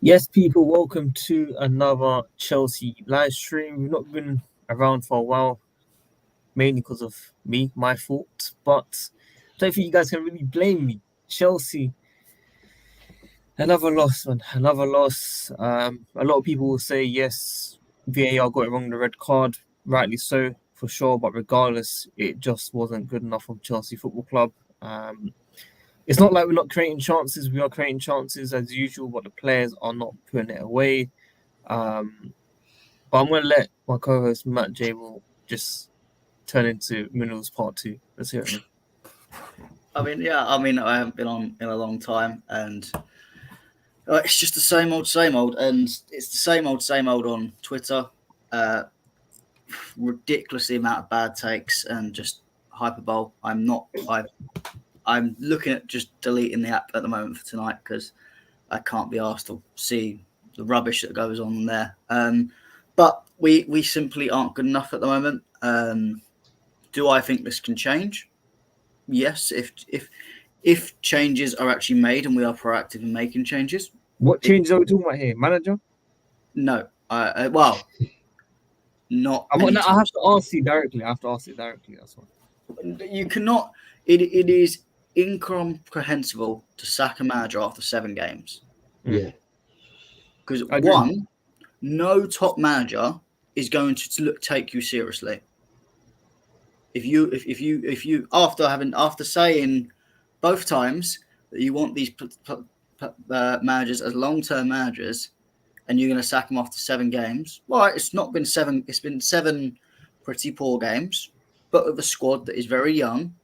Yes, people, welcome to another Chelsea live stream. We've not been around for a while, mainly because of me, my fault. But I don't think you guys can really blame me. Chelsea, another loss, man, another loss. A lot of people will say yes, VAR got it wrong, the red card, rightly so, for sure. But regardless, it just wasn't good enough from Chelsea Football Club. Um, it's not like we're not creating chances. We are creating chances as usual, but the players are not putting it away. Um, But I'm gonna let my co-host Matt Jable just turn into Minerals Part Two. Let's hear it, man. I haven't been on in a long time, and it's just the same old, and it's the same old on Twitter. Uh, Ridiculously amount of bad takes and just hyperbole. I'm looking at just deleting the app at the moment for tonight because I can't be asked to see the rubbish that goes on there. But we simply aren't good enough at the moment. Do I think this can change? Yes, if changes are actually made and we are proactive in making changes. What It, changes are we talking about here, manager? no, well, not No, I anytime have to soon. ask you directly. I have to ask you directly. That's why. You cannot. It is incomprehensible to sack a manager after 7 games Mm. Yeah, because I agree. one, no top manager is going to take you seriously. If you after saying both times that you want these managers as long-term managers and you're going to sack them after 7 games. Well, it's not been seven. It's been 7 pretty poor games, but with a squad that is very young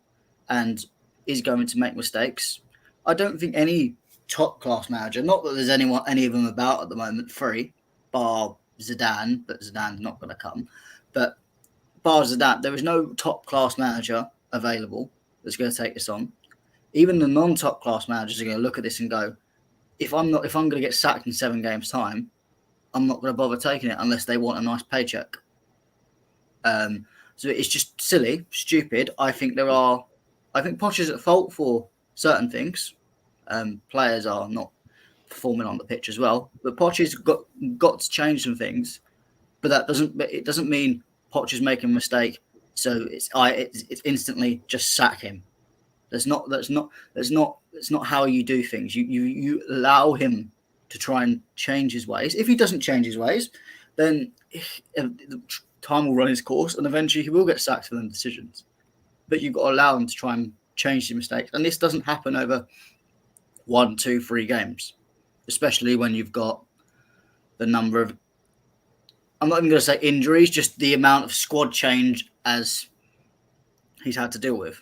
and is going to make mistakes. I don't think any top class manager, not that there's any of them about at the moment, free, bar Zidane, but Zidane's not going to come. But bar Zidane, there is no top class manager available that's going to take this on. Even the non-top class managers are going to look at this and go, if I'm going to get sacked in 7 games time, I'm not going to bother taking it unless they want a nice paycheck. So it's just silly, stupid. I think Poch is at fault for certain things. Players are not performing on the pitch as well, but Poch has got to change some things. But it doesn't mean Poch is making a mistake. So it's instantly just sack him. That's not how you do things. You allow him to try and change his ways. If he doesn't change his ways, then time will run its course, and eventually he will get sacked for them decisions. But you've got to allow him to try and change his mistakes, and this doesn't happen over 1, 2, 3 games, especially when you've got the number of. I'm not even going to say injuries, just the amount of squad change as he's had to deal with.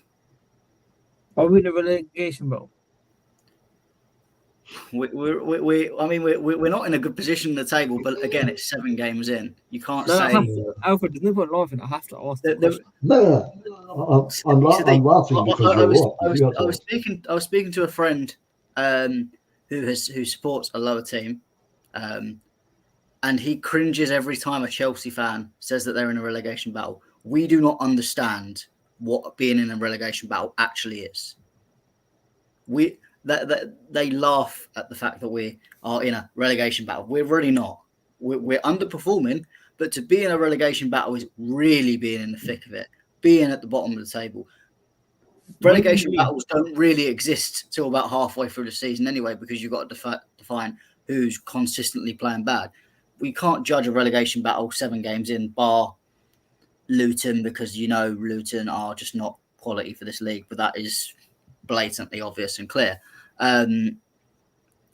Are we in a relegation battle? We're not in a good position in the table, but again, it's 7 games in. You can't No, I say have to. Alfred, there's no point laughing. I have to ask the that the, question. no. I'm laughing because I you're was right. You have to ask. I was speaking to a friend who supports a lower team, and he cringes every time a Chelsea fan says that they're in a relegation battle. We do not understand what being in a relegation battle actually is. They laugh at the fact that we are in a relegation battle. We're really not. We're underperforming, but to be in a relegation battle is really being in the thick of it, being at the bottom of the table. When do you Relegation mean? battles don't really exist till about halfway through the season anyway, because you've got to define who's consistently playing bad. We can't judge a relegation battle 7 games in, bar Luton, because Luton are just not quality for this league, but that is blatantly obvious and clear.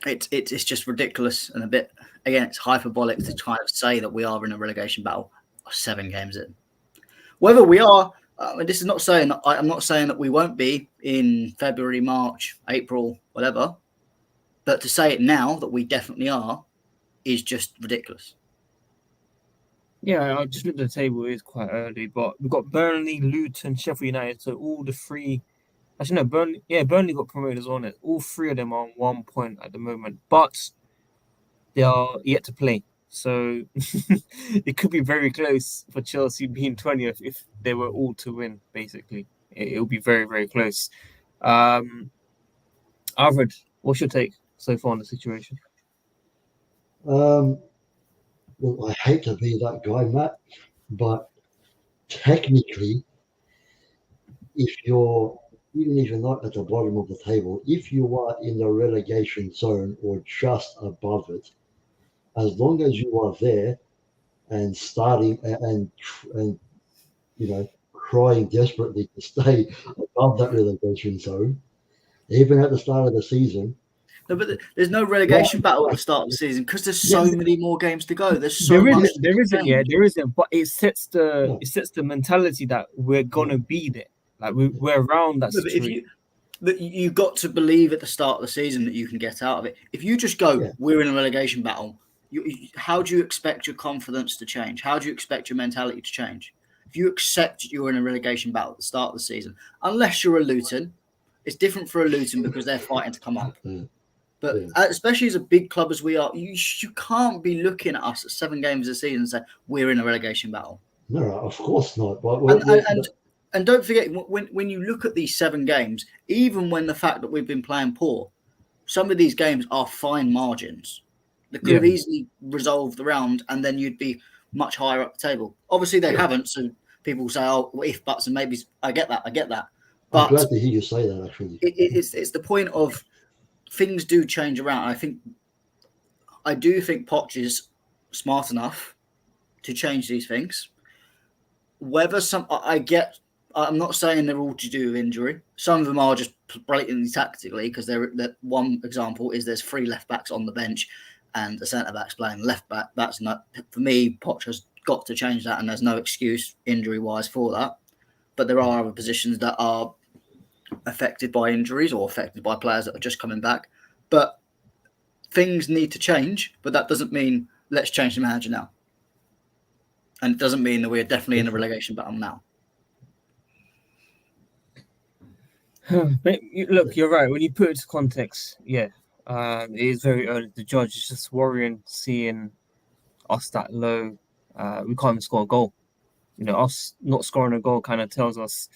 It's just ridiculous and a bit, again, it's hyperbolic to try to say that we are in a relegation battle 7 games in. Whether we are, this is not saying I'm not saying that we won't be in February, March, April, whatever, but to say it now that we definitely are is just ridiculous. Yeah, I just looked at the table. It is quite early, but we've got Burnley, Luton, Sheffield United. So all the three. Actually, no, Burnley. Yeah, Burnley got promoted as well. All three of them are on 1 point at the moment, but they are yet to play. So it could be very close for Chelsea being 20th if they were all to win, basically. It will be very, very close. Alfred, what's your take so far on the situation? Well, I hate to be that guy, Matt, but technically, if you're even if you're not at the bottom of the table, if you are in the relegation zone or just above it, as long as you are there and starting and crying desperately to stay above that relegation zone, even at the start of the season. No, but there's no relegation battle at the start of the season because there's so many more games to go. There's so much. There isn't. Yeah, there isn't. But it sets Yeah. the mentality that we're gonna be there. Like we're around that No, but situation. you've got to believe at the start of the season that you can get out of it. If you just go, we're in a relegation battle. How do you expect your confidence to change? How do you expect your mentality to change? If you accept you're in a relegation battle at the start of the season, unless you're a Luton, it's different for a Luton because they're fighting to come up. But especially as a big club as we are, you can't be looking at us at 7 games a season and say we're in a relegation battle. No, of course not. But and don't forget, when you look at these 7 games, even when the fact that we've been playing poor, some of these games are fine margins that could have easily resolved the round, and then you'd be much higher up the table. Obviously, they haven't, so people say, "Oh, if buts and maybes." I get that. But I'm glad to hear you say that. Actually, it's the point of things do change around. I do think Poch is smart enough to change these things. Whether I'm not saying they're all to do with injury. Some of them are just blatantly tactically because that one example is there's 3 left backs on the bench and a centre back's playing left back. That's not, for me. Poch has got to change that, and there's no excuse injury wise for that. But there are other positions that are affected by injuries or affected by players that are just coming back. But things need to change. But that doesn't mean let's change the manager now. And it doesn't mean that we're definitely in a relegation battle now. Look, you're right. When you put it into context, it is very early to judge. It's just worrying seeing us that low. We can't even score a goal. Us not scoring a goal kind of tells us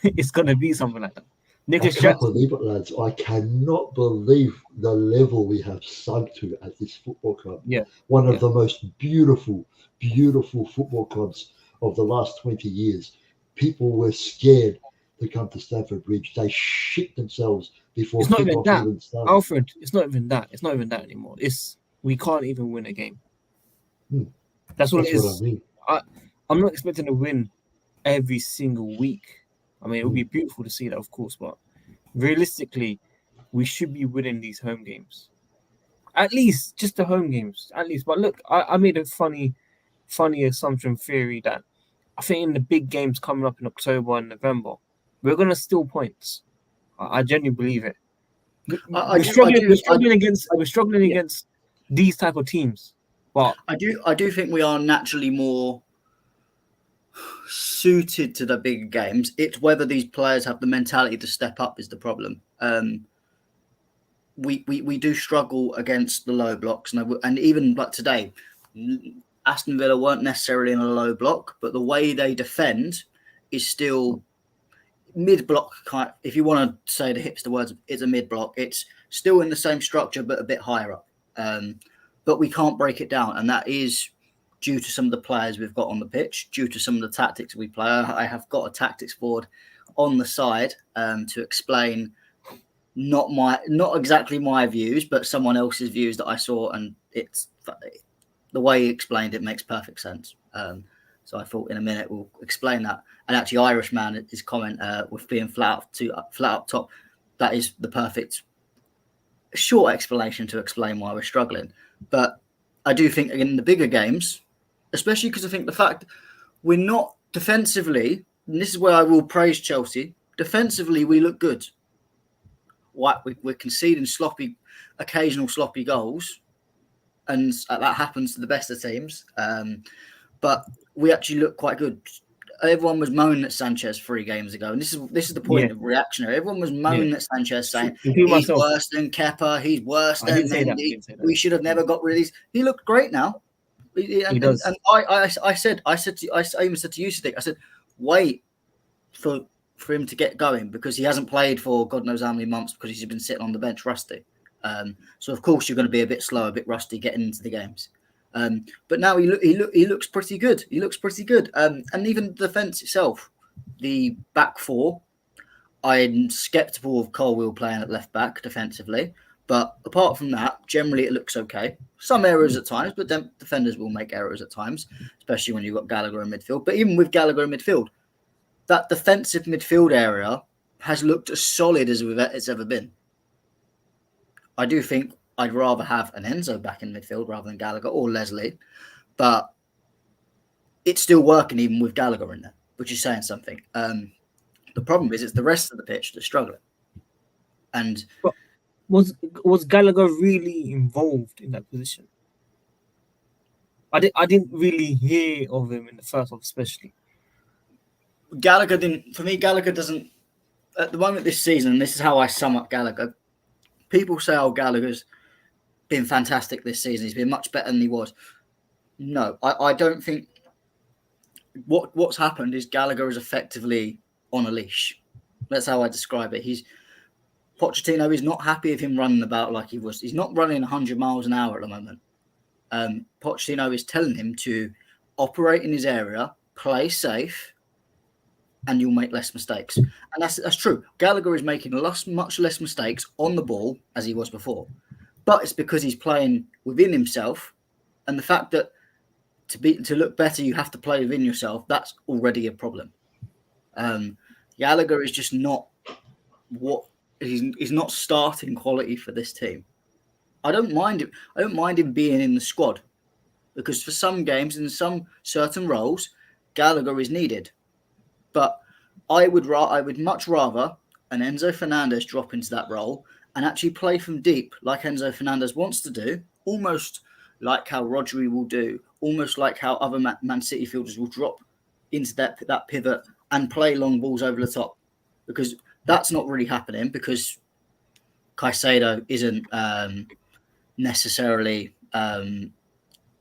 it's going to be something like that. Nicolas I can't Jackson. believe it, lads. I cannot believe the level we have sunk to at this football club. Yeah. One of the most beautiful football clubs of the last 20 years. People were scared to come to Stamford Bridge. They shit themselves before It's not even kickoff that, even started. Alfred. It's not even that. It's not even that anymore. We can't even win a game. That's what it is. What I mean. I'm not expecting to win every single week. I mean, it would be beautiful to see that, of course, but realistically, we should be winning these home games. At least, just the home games. At least. But look, I made a funny assumption theory that I think in the big games coming up in October and November, we're going to steal points. I genuinely believe it. We're struggling against these type of teams. But I do think we are naturally more suited to the bigger games. It's whether these players have the mentality to step up is the problem. We do struggle against the low blocks, and even like today, Aston Villa weren't necessarily in a low block, but the way they defend is still mid-block. If you want to say the hipster words, it's a mid-block. It's still in the same structure, but a bit higher up. But we can't break it down, and that is due to some of the players we've got on the pitch, due to some of the tactics we play. I have got a tactics board on the side to explain not exactly my views, but someone else's views that I saw, and it's the way he explained it makes perfect sense. So I thought in a minute we'll explain that. And actually, Irishman, his comment with being flat up top, that is the perfect short explanation to explain why we're struggling. But I do think in the bigger games, especially because I think the fact we're not defensively, and this is where I will praise Chelsea, defensively we look good. We're conceding occasional sloppy goals, and that happens to the best of teams. But we actually look quite good. Everyone was moaning at Sanchez 3 games ago, and this is the point of reactionary. Everyone was moaning at Sanchez, saying he's worse than Kepa, he's worse than Mendy. We should have never got rid of these. He looked great now. He does. And I even said to you, Sadiq, I said, wait for him to get going because he hasn't played for God knows how many months because he's been sitting on the bench rusty. So of course you're going to be a bit slow, a bit rusty getting into the games. But now he looks pretty good. He looks pretty good. And even the defence itself, the back four, I'm sceptical of Colwill playing at left back defensively. But apart from that, generally it looks okay. Some errors at times, but defenders will make errors at times, especially when you've got Gallagher in midfield. But even with Gallagher in midfield, that defensive midfield area has looked as solid as it's ever been. I do think I'd rather have an Enzo back in midfield rather than Gallagher or Leslie, but it's still working even with Gallagher in there, which is saying something. The problem is it's the rest of the pitch that's struggling. And was Gallagher really involved in that position? I didn't really hear of him in the first half, especially. Gallagher doesn't. At the moment this season, and this is how I sum up Gallagher. People say, "Oh, Gallagher's been fantastic this season. He's been much better than he was." No, I don't think. What's happened is Gallagher is effectively on a leash. That's how I describe it. Pochettino is not happy with him running about like he was. He's not running 100 miles an hour at the moment. Pochettino is telling him to operate in his area, play safe, and you'll make less mistakes. And that's true. Gallagher is making much less mistakes on the ball as he was before. But it's because he's playing within himself. And the fact that to look better, you have to play within yourself, that's already a problem. Gallagher is just not he's not starting quality for this team. I don't mind him being in the squad because for some games in some certain roles, Gallagher is needed. But I would much rather an Enzo Fernandez drop into that role and actually play from deep like Enzo Fernandez wants to do, almost like how Rodri will do, almost like how other Man City fielders will drop into that pivot and play long balls over the top. Because that's not really happening because Caicedo isn't necessarily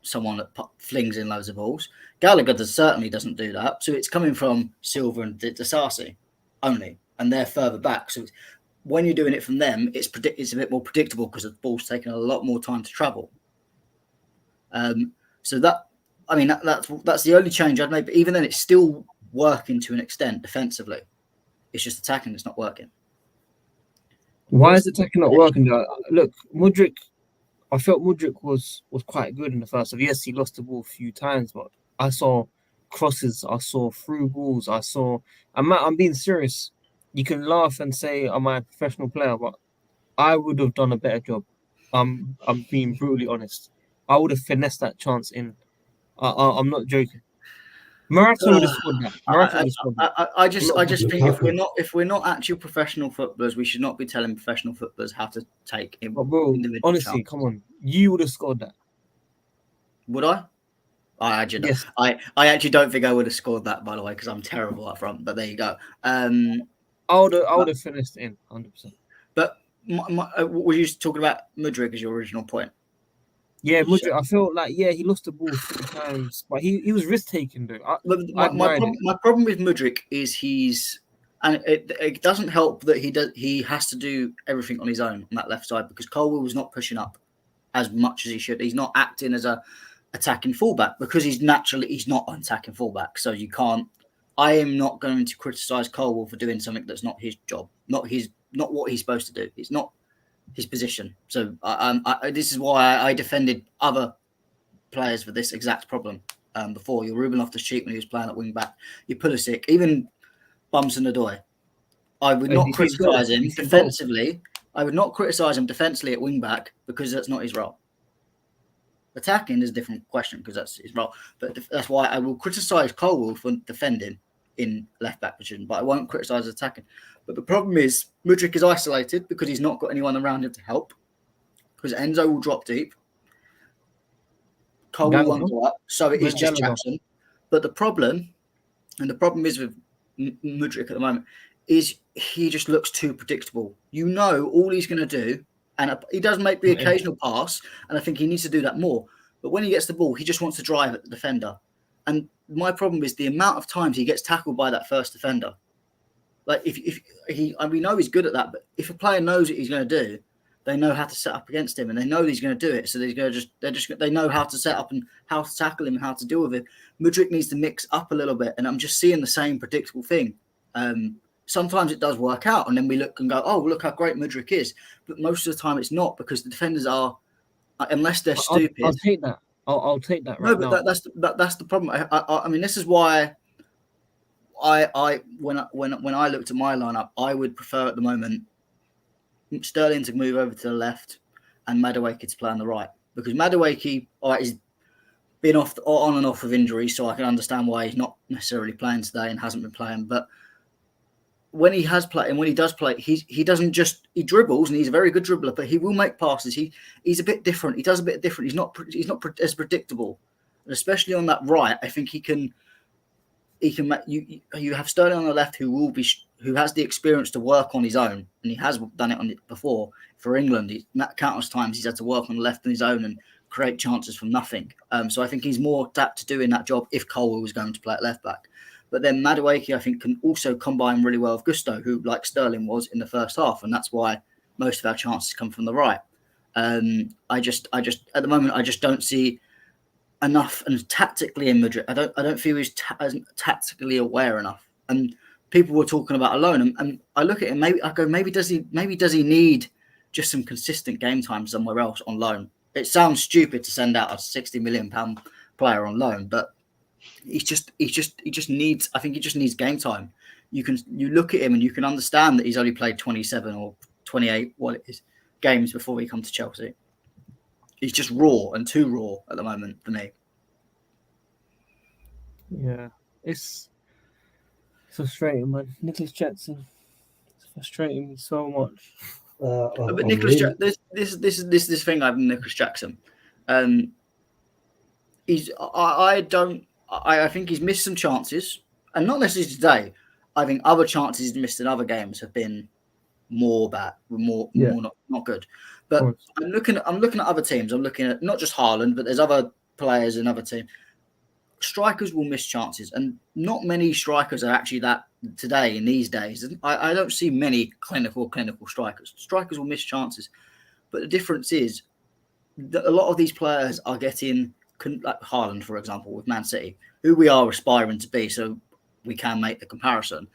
someone that flings in loads of balls. Gallagher certainly doesn't do that. So it's coming from Silva and Disasi only, and they're further back. So when you're doing it from them, it's a bit more predictable because the ball's taking a lot more time to travel. So that's the only change I'd make. But even then, it's still working to an extent defensively. It's just attacking that's not working. Why is attacking not working? Look, Mudryk. I felt Mudryk was quite good in the first half. Yes, he lost the ball a few times, but I saw crosses, I saw through balls, I'm being serious. You can laugh and say I'm a professional player, but I would have done a better job. I'm being brutally honest. I would have finessed that chance in. I'm not joking. Morata would have scored that. I just think if we're not actual professional footballers, we should not be telling professional footballers how to take individual honestly, chances. come on, you would have scored that. Would I? I actually yes. I actually don't think I would have scored that, by the way, because I'm terrible up front. But there you go. I would have finished in 100%. But were you talking about Mudryk as your original point? Yeah, Mudryk. I felt like he lost the ball 3 times, but he was risk taking though. My problem with Mudryk is it doesn't help that he has to do everything on his own on that left side because Colwill was not pushing up as much as he should. He's not acting as a attacking fullback because he's not an attacking fullback. So you can't. I am not going to criticise Colwill for doing something that's not his job, not what he's supposed to do. It's not his position. So this is why I defended other players for this exact problem before. Your Ruben Loftus-Cheek when he was playing at wing back, your Pulisic, even Bumson Odoi. I would not criticise him defensively. I would not criticise him defensively at wing back because that's not his role. Attacking is a different question because that's his role. But that's why I will criticise Colwill for defending in left back position, but I won't criticise attacking. But the problem is Mudryk is isolated because he's not got anyone around him to help. Because Enzo will drop deep. Colwill won't go up, so it is just Jackson. But the problem is with Mudryk at the moment is he just looks too predictable. You know all he's going to do, and he does make the occasional pass, and I think he needs to do that more. But when he gets the ball, he just wants to drive at the defender. And my problem is the amount of times he gets tackled by that first defender. Like we know he's good at that, but if a player knows what he's going to do, they know how to set up against him, and they know he's going to do it. So they know how to set up and how to tackle him and how to deal with it. Mudryk needs to mix up a little bit, and I'm just seeing the same predictable thing. Sometimes it does work out, and then we look and go, "Oh, look how great Mudryk is." But most of the time, it's not, because the defenders are, unless they're stupid. I'll take that. I'll take that right now. No, but that's the problem. I mean, this is why when I looked at my lineup, I would prefer at the moment Sterling to move over to the left and Madueke to play on the right, because Madueke, he's been on and off of injury, so I can understand why he's not necessarily playing today and hasn't been playing. But when he has played and when he does play, he doesn't just, he dribbles, and he's a very good dribbler, but he will make passes. He's a bit different. He does a bit different. He's not as predictable, and especially on that right, I think he can make you have Sterling on the left who has the experience to work on his own, and he has done it before for England. Countless times he's had to work on the left on his own and create chances from nothing. So I think he's more adapted to doing that job if Colwill was going to play at left back. But then Madueke, I think, can also combine really well with Gusto, who, like Sterling, was in the first half, and that's why most of our chances come from the right. I just at the moment I just don't see enough, and tactically in Madrid, I don't feel he's tactically aware enough. And people were talking about a loan, and I look at him. Maybe does he need just some consistent game time somewhere else on loan? It sounds stupid to send out a £60 million player on loan, but he just needs. I think he just needs game time. You look at him and you can understand that he's only played 27 or 28 games before he come to Chelsea. He's just raw and too raw at the moment for me. Yeah, it's frustrating, man. Nicolas Jackson, it's frustrating me so much. But Nicolas, this thing I have with Nicolas Jackson, I think he's missed some chances, and not necessarily today. I think other chances he's missed in other games have been more not good. But I'm looking at other teams. I'm looking at not just Haaland, but there's other players in other teams. Strikers will miss chances, and not many strikers are actually that today in these days. I don't see many clinical strikers. Strikers will miss chances, but the difference is that a lot of these players are getting, like Haaland, for example, with Man City, who we are aspiring to be, so we can make the comparison.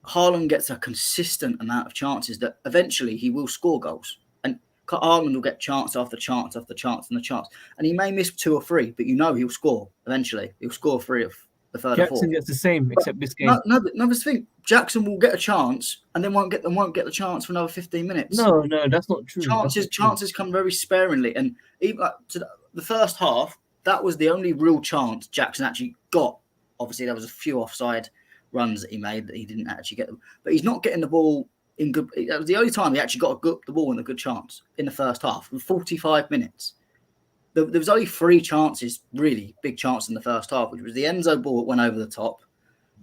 Haaland gets a consistent amount of chances that eventually he will score goals. And Haaland will get chance after chance after chance and a chance. And he may miss 2 or 3, but he'll score eventually. He'll score 3 of the third or fourth. Jackson gets the same, except this game. No, this thing. Jackson will get a chance and then won't get the chance for another 15 minutes. No, that's not true. Chances come very sparingly. And even to the first half, that was the only real chance Jackson actually got. Obviously, there was a few offside runs that he made that he didn't actually get them. But he's not getting the ball in good. That was the only time he actually got the ball in a good chance in the first half. In 45 minutes, there was only 3 chances, really big chances in the first half, which was the Enzo ball that went over the top,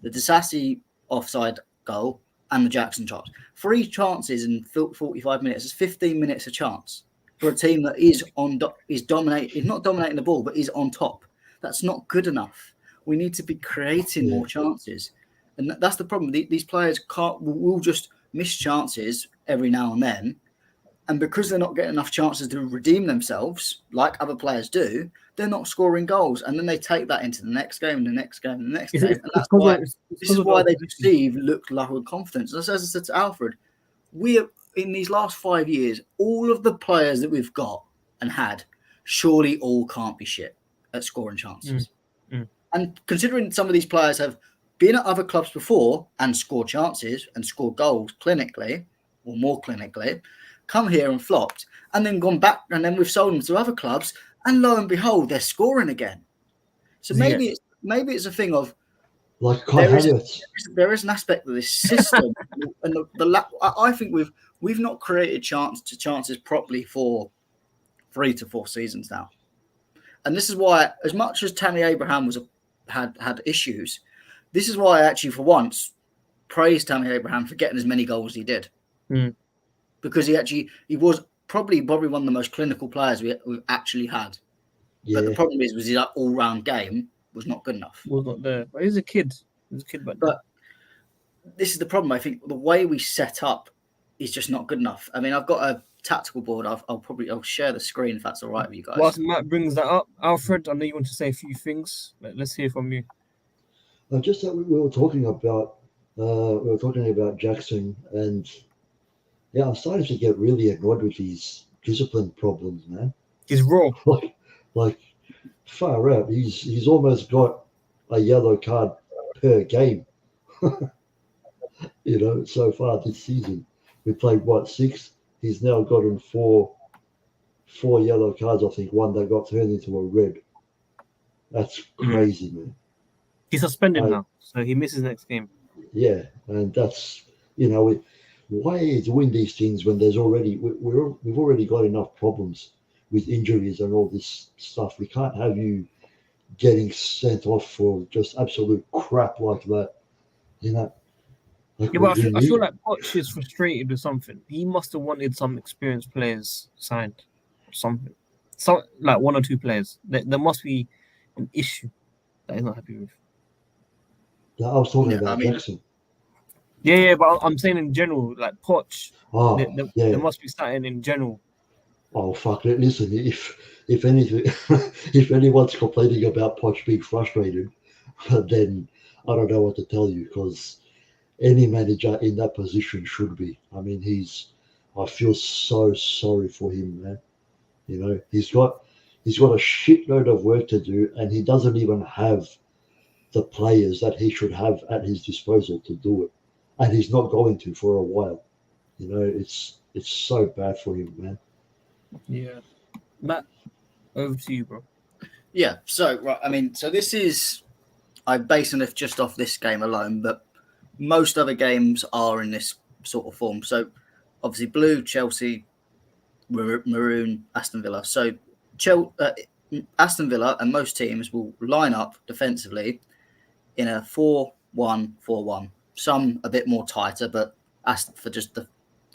the Disasi offside goal, and the Jackson chance. 3 chances in 45 minutes is 15 minutes a chance for a team that is not dominating the ball, but is on top. That's not good enough. We need to be creating more chances. And that's the problem. These players will just miss chances every now and then. And because they're not getting enough chances to redeem themselves, like other players do, they're not scoring goals. And then they take that into the next game, and the next game, and the next game. And that's why this is why they look lack of confidence. As I said to Alfred, in these last 5 years, all of the players that we've got and had surely all can't be shit at scoring chances. And considering some of these players have been at other clubs before and scored chances and scored goals clinically or more clinically, come here and flopped and then gone back, and then we've sold them to other clubs, and lo and behold, they're scoring again. So maybe it's a thing of like there is an aspect of this system, and I think we've not created chances properly for 3 to 4 seasons now, and this is why, as much as Tammy Abraham had issues, this is why I actually, for once, praised Tammy Abraham for getting as many goals as he did. Because he was probably one of the most clinical players we've actually had. Yeah. But the problem was his all-round game was not good enough. Was not there. But he was a kid. But this is the problem. I think the way we set up is just not good enough. I mean, I've got tactical board, I'll share the screen if that's all right with you guys. Whilst Matt brings that up, Alfred, I know you want to say a few things. Let's hear from you. Just that we were talking about Jackson, and yeah, I'm starting to get really annoyed with these discipline problems, man. He's raw. like far out. He's almost got a yellow card per game. So far this season, we played 6. He's now gotten four yellow cards. I think one that got turned into a red. That's crazy, man. He's suspended now, so he misses next game. Yeah, and that's why are you doing these things when there's already we've already got enough problems with injuries and all this stuff. We can't have you getting sent off for just absolute crap like that. But I feel like Poch is frustrated with something. He must have wanted some experienced players signed, something. Like 1 or 2 players. There must be an issue that he's not happy with. I was talking about Jackson. Yeah, but I'm saying in general, like Poch. There must be something in general. Oh fuck it! Listen, if anything, if anyone's complaining about Poch being frustrated, then I don't know what to tell you, because any manager in that position should be. I mean, I feel so sorry for him, man. He's got a shitload of work to do, and he doesn't even have the players that he should have at his disposal to do it, and he's not going to for a while. It's so bad for him, man. Yeah, Matt, over to you, bro. Yeah. So this is I base it just off this game alone, but most other games are in this sort of form. So obviously, blue, Chelsea, maroon, Aston Villa. So Aston Villa and most teams will line up defensively in a 4-1-4-1. Some a bit more tighter, but for just the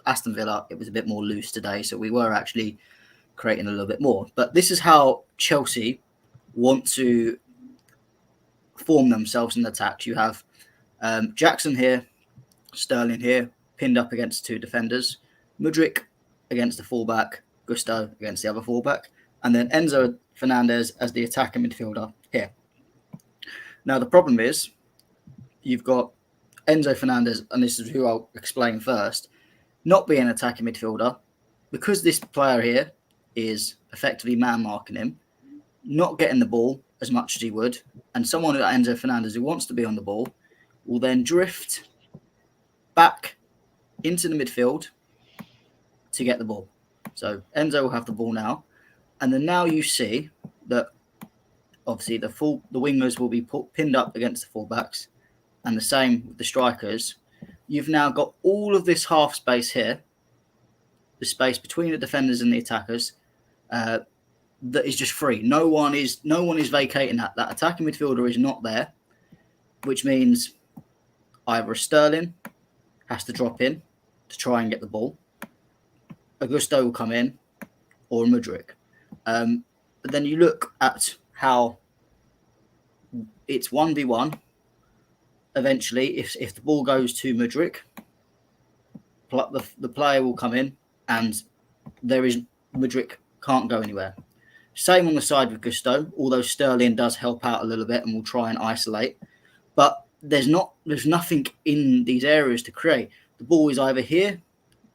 Aston Villa, it was a bit more loose today. So we were actually creating a little bit more. But this is how Chelsea want to form themselves in attacks. You have Jackson here, Sterling here, pinned up against 2 defenders, Mudryk against the fullback, Gusto against the other fullback, and then Enzo Fernandez as the attacking midfielder here. Now, the problem is you've got Enzo Fernandez, and this is who I'll explain first, not being an attacking midfielder, because this player here is effectively man-marking him, not getting the ball as much as he would, and someone like Enzo Fernandez who wants to be on the ball will then drift back into the midfield to get the ball. So Enzo will have the ball now, and then now you see that obviously the wingers will be pinned up against the fullbacks, and the same with the strikers. You've now got all of this half space here, the space between the defenders and the attackers, that is just free. No one is vacating that. That attacking midfielder is not there, which means either Sterling has to drop in to try and get the ball, Augusto will come in, or Mudryk. But then you look at how it's 1v1. Eventually, if the ball goes to Mudryk, the player will come in, and Mudryk can't go anywhere. Same on the side with Gusto, although Sterling does help out a little bit and will try and isolate. But there's nothing in these areas to create. The ball is either here,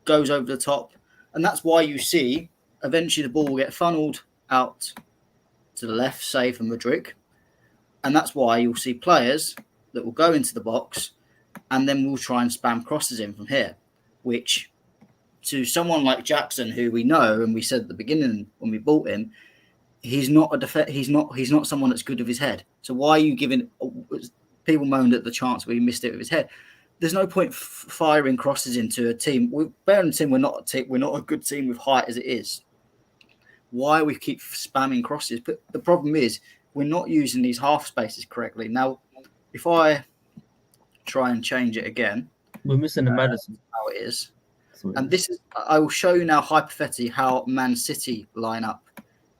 goes over the top, and that's why you see eventually the ball will get funneled out to the left, say for Mudryk, and that's why you'll see players that will go into the box and then we'll try and spam crosses in from here, which to someone like Jackson, who we know and we said at the beginning when we bought him, he's not someone that's good with his head. So why are you giving? People moaned at the chance where he missed it with his head. There's no point firing crosses into a team. We're not a good team with height as it is. Why we keep spamming crosses? But the problem is we're not using these half spaces correctly. Now, if I try and change it again, we're missing the Madison. How it is, and this is. I will show you now hypothetically how Man City line up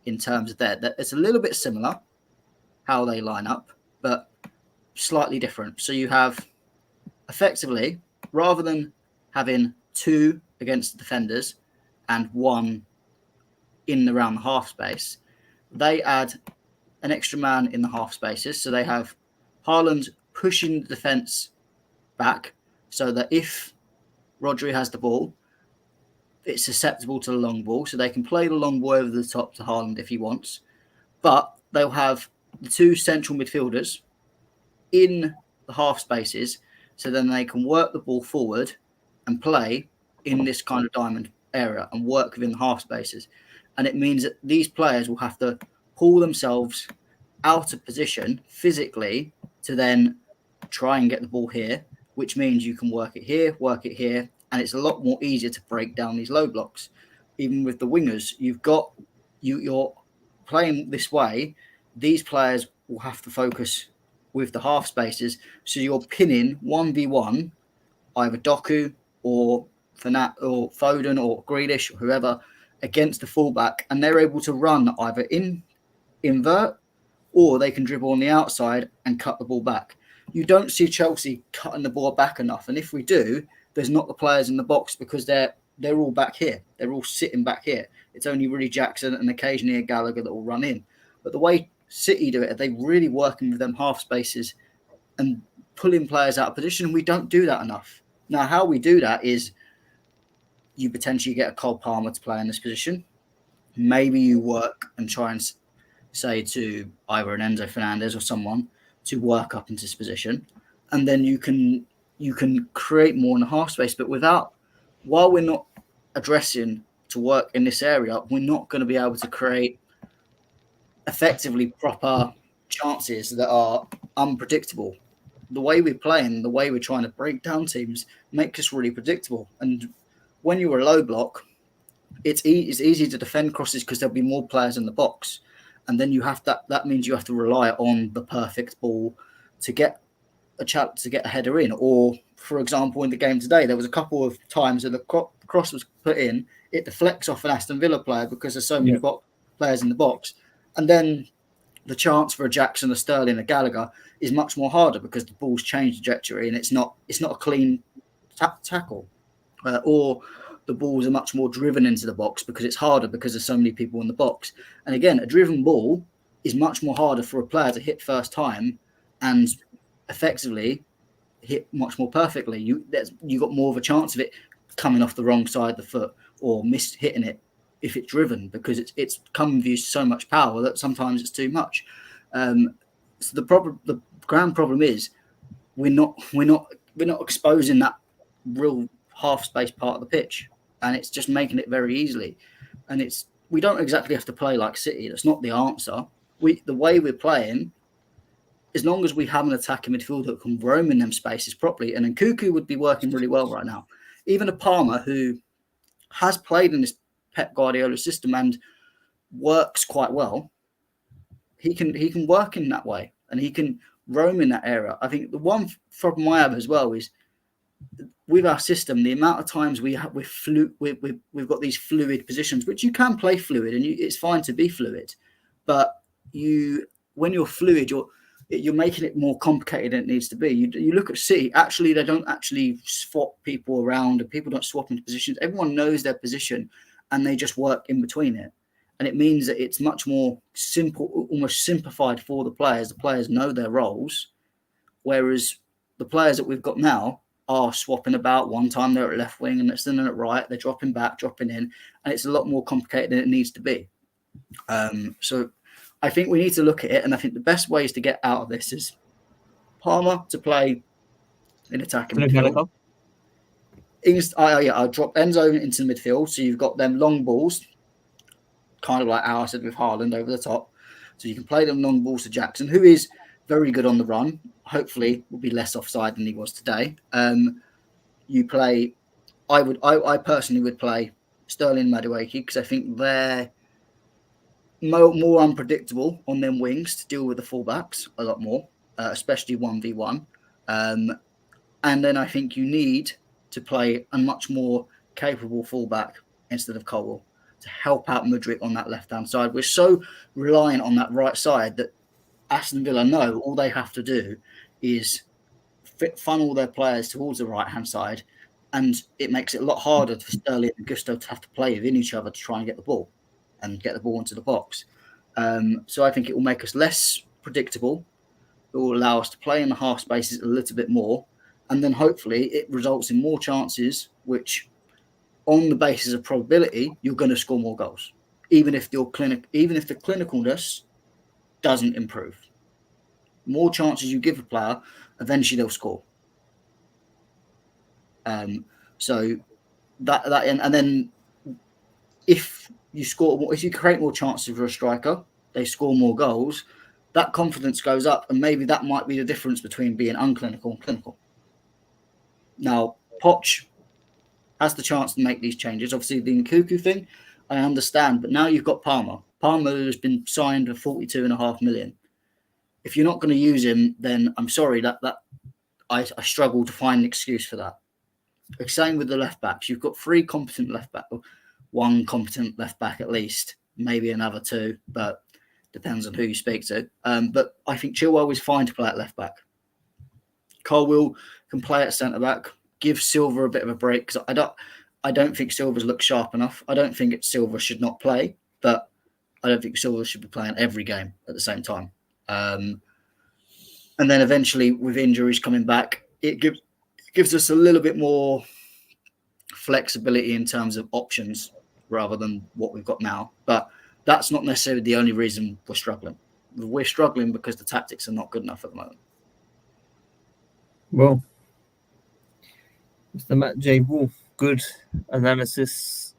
in terms of that. It's a little bit similar how they line up, but slightly different. So you have effectively, rather than having 2 against the defenders and one in around the half space, they add an extra man in the half spaces. So they have Haaland pushing the defence back so that if Rodri has the ball, it's susceptible to the long ball. So they can play the long ball over the top to Haaland if he wants. But they'll have the two central midfielders in the half spaces, so then they can work the ball forward and play in this kind of diamond area and work within the half spaces. And it means that these players will have to pull themselves out of position physically to then try and get the ball here, which means you can work it here, and it's a lot more easier to break down these low blocks. Even with the wingers, you're playing this way, these players will have to focus with the half spaces. So you're pinning 1v1, either Doku or Foden or Grealish or whoever against the fullback, and they're able to run either invert or they can dribble on the outside and cut the ball back. You don't see Chelsea cutting the ball back enough. And if we do, there's not the players in the box because they're all back here. They're all sitting back here. It's only really Jackson and occasionally a Gallagher that will run in. But the way City do it, they really working with them half spaces and pulling players out of position. And we don't do that enough. Now, how we do that is you potentially get a Cole Palmer to play in this position. Maybe you work and try and say to either an Enzo Fernandez or someone to work up into this position. And then you can create more in the half space. But while we're not addressing to work in this area, we're not going to be able to create effectively proper chances that are unpredictable. The way we're playing, the way we're trying to break down teams makes us really predictable. And when you're a low block, it's easy to defend crosses because there'll be more players in the box. And then that means you have to rely on the perfect ball to get a header in. Or, for example, in the game today, there was a couple of times that the cross was put in, it deflects off an Aston Villa player because there's so many players in the box. And then the chance for a Jackson, a Sterling, a Gallagher is much more harder because the ball's changed trajectory and it's not a clean tackle. Or the balls are much more driven into the box because it's harder because there's so many people in the box. And again, a driven ball is much more harder for a player to hit first time and effectively hit much more perfectly. You got more of a chance of it coming off the wrong side of the foot or hitting it if it's driven because it's coming with you so much power that sometimes it's too much. So the grand problem is we're not exposing that real half space part of the pitch, and it's just making it very easily. And we don't exactly have to play like City. That's not the answer. The way we're playing, as long as we have an attacking midfielder that can roam in them spaces properly, and then Nkunku would be working really well right now. Even a Palmer who has played in this Pep Guardiola system and works quite well, he can work in that way and he can roam in that area. I think the one problem I have as well is with our system, the amount of times we've got these fluid positions, which you can play fluid and it's fine to be fluid, but when you're fluid, you're making it more complicated than it needs to be. You look at City, actually, they don't actually swap people around and people don't swap into positions. Everyone knows their position and they just work in between it. And it means that it's much more simple, almost simplified for the players. The players know their roles, whereas the players that we've got now are swapping about. One time they're at left wing and next then at right. They're dropping back, dropping in, and it's a lot more complicated than it needs to be. So I think we need to look at it, and I think the best ways to get out of this is Palmer to play in attacking midfield. I'll drop Enzo into the midfield, so you've got them long balls, kind of like how I said with Haaland over the top. So you can play them long balls to Jackson, who is very good on the run. Hopefully, will be less offside than he was today. You play. I personally would play Sterling and Madueke because I think they're more unpredictable on them wings to deal with the fullbacks a lot more, especially 1v1. And then I think you need to play a much more capable fullback instead of Cole to help out Mudryk on that left-hand side. We're so reliant on that right side that Aston Villa know all they have to do is funnel their players towards the right-hand side And it makes it a lot harder for Sterling and Gusto to have to play within each other to try and get the ball into the box. So I think it will make us less predictable. It will allow us to play in the half spaces a little bit more. And then hopefully it results in more chances, which on the basis of probability, you're going to score more goals, even if the clinicalness doesn't improve. More chances you give a player, eventually they'll score. So that and then if you create more chances for a striker, they score more goals. That confidence goes up, and maybe that might be the difference between being unclinical and clinical. Now, Poch has the chance to make these changes. Obviously, the Nkunku thing, I understand, but now you've got Palmer. Palmer has been signed for 42.5 million. If you're not going to use him, then I'm sorry that I struggle to find an excuse for that. Same with the left backs. You've got 3 competent left back, 1 competent left back at least, maybe another 2, but depends on who you speak to. But I think Chilwell is fine to play at left back. Colwill can play at centre back. Give Silva a bit of a break because I don't think Silva's looked sharp enough. I don't think Silva should not play, but I don't think Silva should be playing every game at the same time. And then eventually, with injuries coming back, it gives us a little bit more flexibility in terms of options rather than what we've got now. But that's not necessarily the only reason we're struggling. We're struggling because the tactics are not good enough at the moment. Well, Mr. Matt J. Wolf, good analysis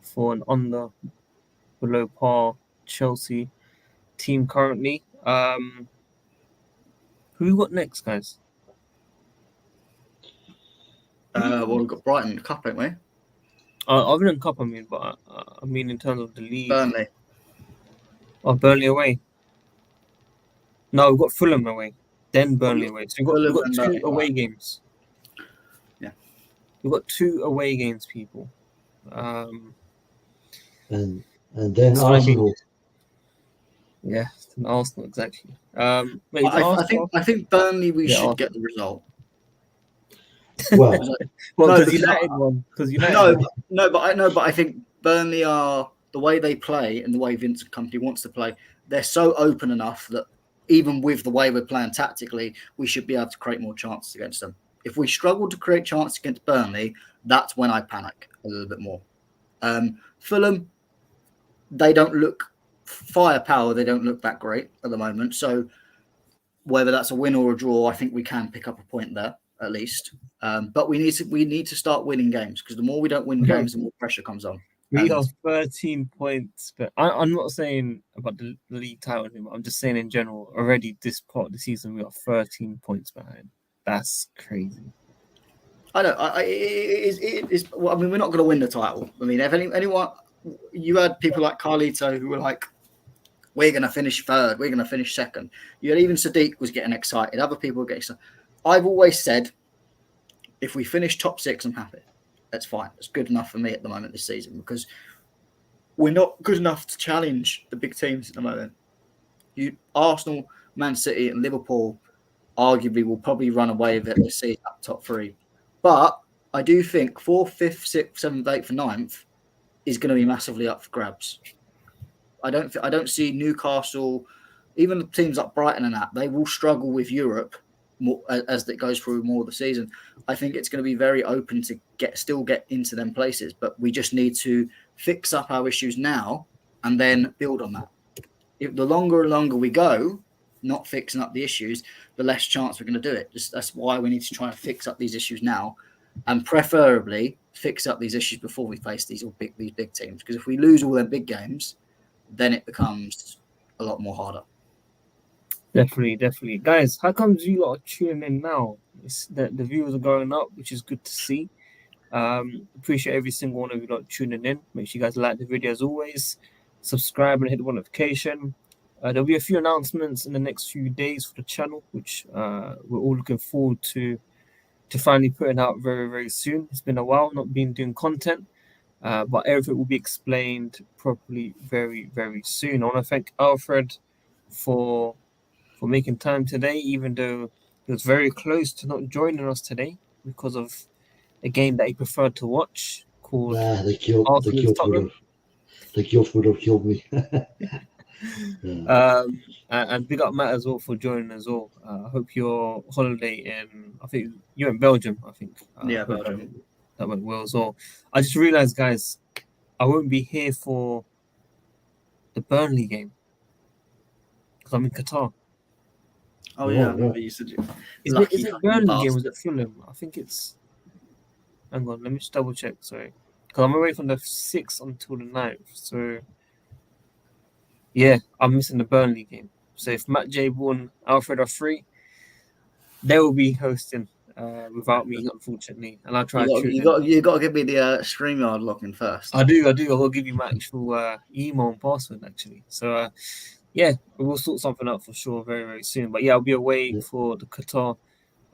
for an under below par Chelsea team currently. Who we got next, guys? Well, we've got Brighton in the Cup, haven't we? Other than Cup, I mean, but I mean in terms of the league. Burnley. Oh, Burnley away. No, we've got Fulham away, then Burnley away. So we've got 2 away games. Yeah. We've got 2 away games, people. And then Arsenal. Yeah, Arsenal, exactly. I think Burnley should get the result. Well, because United won. But I think Burnley are the way they play and the way Vincent Kompany wants to play. They're so open enough that even with the way we're playing tactically, we should be able to create more chances against them. If we struggle to create chances against Burnley, that's when I panic a little bit more. Fulham, they don't look firepower. They don't look that great at the moment. So whether that's a win or a draw, I think we can pick up a point there at least. But we need to start winning games because the more we don't win games, the more pressure comes on. We are 13 points, but I'm not saying about the league title. I'm just saying in general. Already this part of the season, we are 13 points behind. That's crazy. I know. Well, I mean, we're not going to win the title. I mean, if anyone, you had people like Carlito who were like, "We're going to finish 3rd. We're going to finish 2nd." You had even Sadiq was getting excited. Other people were getting excited. I've always said, if we finish top 6, I'm happy. That's fine. It's good enough for me at the moment this season because we're not good enough to challenge the big teams at the moment. Arsenal, Man City, and Liverpool arguably will probably run away with it this season at top 3. But I do think 4th, 5th, 6th, 7th, 8th, and 9th is going to be massively up for grabs. I don't see Newcastle, even the teams like Brighton and that, they will struggle with Europe more, as it goes through more of the season. I think it's going to be very open to still get into them places, but we just need to fix up our issues now and then build on that. If the longer and longer we go, not fixing up the issues, the less chance we're going to do it. That's why we need to try and fix up these issues now, and preferably fix up these issues before we face these big teams. Because if we lose all their big games, then it becomes a lot more harder. Definitely. Guys, how comes you lot are tuning in now? The viewers are going up, which is good to see. Appreciate every single one of you lot tuning in. Make sure you guys like the video as always. Subscribe and hit the notification. There'll be a few announcements in the next few days for the channel, which we're all looking forward to finally putting out very, very soon. It's been a while not been doing content, but everything will be explained properly very, very soon. I want to thank Alfred for making time today, even though he was very close to not joining us today because of a game that he preferred to watch called Nah, the guilt Tottenham. would have killed me. Yeah. And big up Matt as well for joining as well. I hope your holiday I think you're in Belgium. I think. Yeah, Hope Belgium. that went well as well. I just realized, guys, I won't be here for the Burnley game because I'm in Qatar. Oh yeah, I Oh, remember you said Is lucky it fucking Burnley game? bastard. Was it Fulham? I think it's. Hang on, let me just double check. Sorry, because I'm away from the 6th until the 9th. So yeah, I'm missing the Burnley game. So if Matt J. and Alfred are free, they will be hosting without me, unfortunately. And I'll try to tune in. You got to give me the StreamYard login first. I do. I'll give you my actual email and password actually. So yeah, we'll sort something out for sure very, very soon. But yeah, I'll be away Yeah. for the Qatar.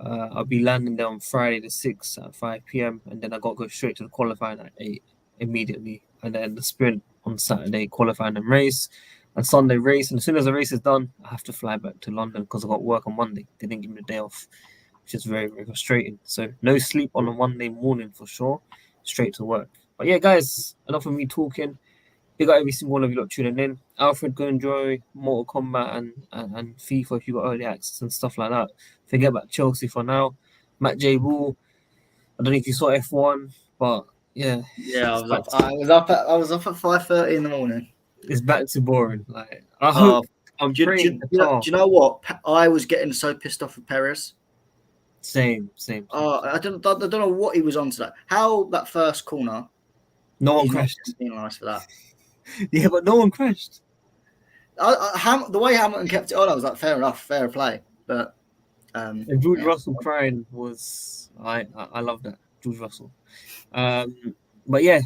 I'll be landing there on Friday the 6th at 5 p.m. and then I got to go straight to the qualifying at 8 immediately. And then the sprint on Saturday, qualifying and race. And Sunday race. And as soon as the race is done, I have to fly back to London because I got work on Monday. They didn't give me the day off, which is very, very frustrating. So no sleep on a Monday morning for sure. Straight to work. But yeah, guys, enough of me talking. Big up every single one of you lot tuning in. Alfred, go enjoy Mortal Kombat and FIFA if you got early access and stuff like that. Forget about Chelsea for now. Matt J. Ball, I don't know if you saw F1, but yeah. Yeah, I was up at 5:30 in the morning. It's back to boring. Like I hope I'm Do praying you know what? I was getting so pissed off with Perez. Same. I don't know what he was on today. How that first corner? No one he's not crashed. penalised for that. Yeah, but no one crashed. The way Hamilton kept it on, I was like, fair enough, fair play. But And George Russell crying was I love that, George Russell. But yeah,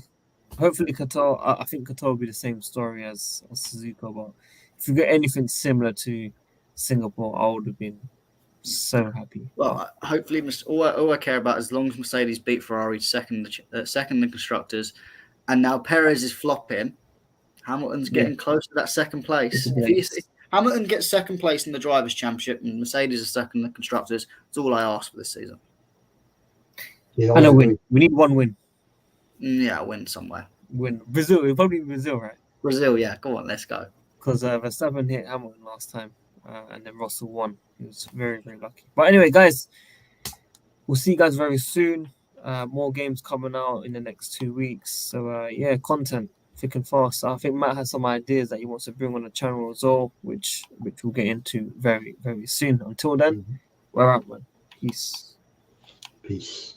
hopefully Qatar. I think Qatar will be the same story as Suzuka. But if you get anything similar to Singapore, I would have been so happy. Well, hopefully, all I care about, as long as Mercedes beat Ferrari second in constructors, and now Perez is flopping, Hamilton's getting close to that second place. If Hamilton gets second place in the Drivers' Championship and Mercedes is second in the constructors, that's all I ask for this season. Yeah, And a win. We need one win. Yeah, win somewhere. Win Brazil. It'll probably be Brazil, right? Brazil, yeah. Go on, let's go. Because Verstappen hit Hamilton last time, and then Russell won. He was very, very lucky. But anyway, guys, we'll see you guys very soon. More games coming out in the next 2 weeks. So yeah, content thick and fast. I think Matt has some ideas that he wants to bring on the channel as well, which we'll get into very, very soon. Until then, we're out, man. Peace. Peace.